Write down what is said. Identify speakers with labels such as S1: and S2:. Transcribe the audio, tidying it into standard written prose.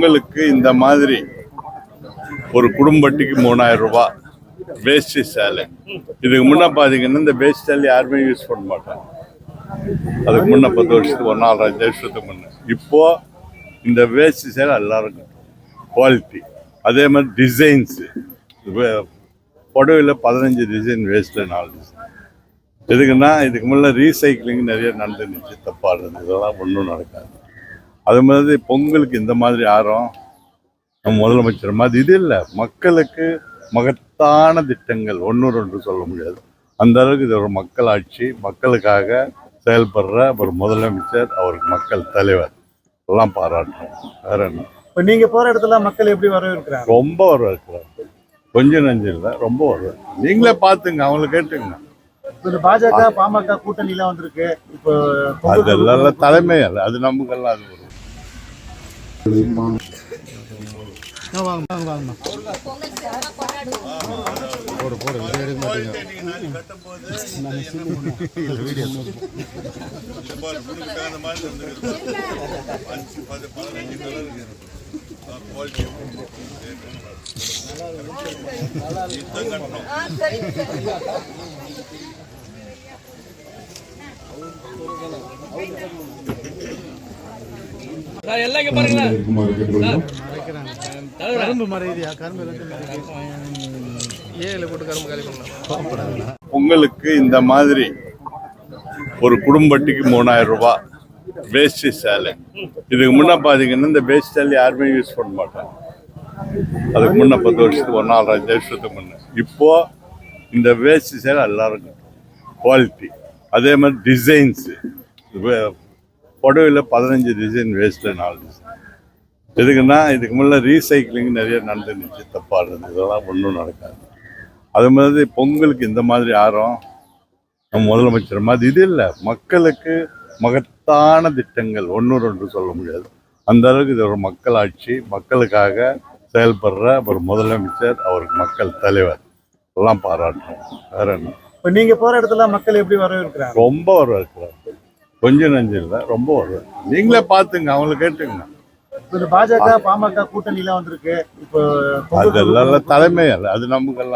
S1: பொங்கலுக்கு இந்த மாதிரி ஒரு குடும்பத்துக்கு 3000 ரூபாய் வேஷ்டி சேலை. இதுக்கு முன்ன பாத்தீங்கன்னா இந்த வேஷ்டி சேலை யாருமே யூஸ் பண்ண மாட்டாங்க. அதுக்கு முன்ன 10 வருஷத்துக்கு 4-5 வருஷத்துக்கு முன்ன. இப்போ இந்த வேஷ்டி சேலை எல்லாருக்கும் குவாலிட்டி, அதே மாதிரி டிசைன்ஸ், புடவையில் 15 டிசைன், வேஸ்ட்டில் 4 டிசைன். எதுக்குன்னா இதுக்கு முன்னே ரீசைக்கிளிங் நிறைய நடந்துருந்துச்சு, தப்பாக இருந்தது. இதெல்லாம் ஒன்றும் நடக்காது. அது மாதிரி பொங்கலுக்கு இந்த மாதிரி யாரும் நம்ம முதலமைச்சர் மாதிரி இது இல்லை. மக்களுக்கு மகத்தான திட்டங்கள் 1-2 சொல்ல முடியாது. அந்த அளவுக்கு இது ஒரு மக்களாட்சி, மக்களுக்காக செயல்படுற ஒரு முதலமைச்சர், அவருக்கு மக்கள் தலைவர் எல்லாம் பாராட்டணும். வேற என்ன?
S2: இப்போ நீங்கள் போகிற இடத்துல மக்கள் எப்படி வரவேற்கிறாங்க?
S1: ரொம்ப வரவேற்கிறாங்க. கொஞ்சம் நஞ்சு இல்லை, ரொம்ப வரவேற்று. நீங்களே பார்த்துங்க, அவங்களை கேட்டுங்க.
S2: இப்போ பாஜக பாமக கூட்டணிலாம் வந்திருக்கு. இப்போ
S1: அதெல்லாம் தலைமை அல்ல, அது நமக்கெல்லாம் அது வரும். பொங்கலுக்கு இந்த மாதிரி ஒரு குடும்பத்துக்கு 3000 ரூபாய் வேஷ்டி சேலை. இதுக்கு முன்ன பாத்தீங்கன்னா இந்த வேஷ்டி சேலை யாருமே யூஸ் பண்ண மாட்டாங்க. அதுக்கு முன்ன 10 வருஷத்துக்கு 4-5 வருஷத்துக்கு முன்ன. இப்போ இந்த வேஷ்டி சேலை எல்லாருக்கும் குவாலிட்டி, அதே மாதிரி டிசைன்ஸ், புடவையில் 15 டிசைன், வேஸ்ட்டில் 4 டிசைன். எதுக்குன்னா இதுக்கு முன்னே ரீசைக்கிளிங் நிறைய நடந்துருந்துச்சு, தப்பாக இருந்தது. இதெல்லாம் ஒன்றும் நடக்காது. அது மாதிரி பொங்கலுக்கு இந்த மாதிரி யாரும் நம்ம முதலமைச்சர் மாதிரி இது இல்லை. மக்களுக்கு மகத்தான திட்டங்கள் 1-2 சொல்ல முடியாது. அந்த அளவுக்கு இது ஒரு மக்களாட்சி, மக்களுக்காக செயல்படுற ஒரு முதலமைச்சர், அவருக்கு மக்கள் தலைவர் எல்லாம் பாராட்டணும். வேற என்ன?
S2: இப்போ நீங்கள் போகிற இடத்துல மக்கள் எப்படி வரவேற்கிறாங்க?
S1: ரொம்ப வரவேற்கிறாங்க. கொஞ்சம் நஞ்சு இல்லை, ரொம்ப வரவேற்று. நீங்களே பார்த்துங்க, அவங்களை கேட்டுங்க.
S2: இப்போ பாஜக பாமக கூட்டணிலாம் வந்திருக்கு. இப்போ
S1: அதெல்லாம் தலைமை அல்ல, அது நமக்கெல்லாம்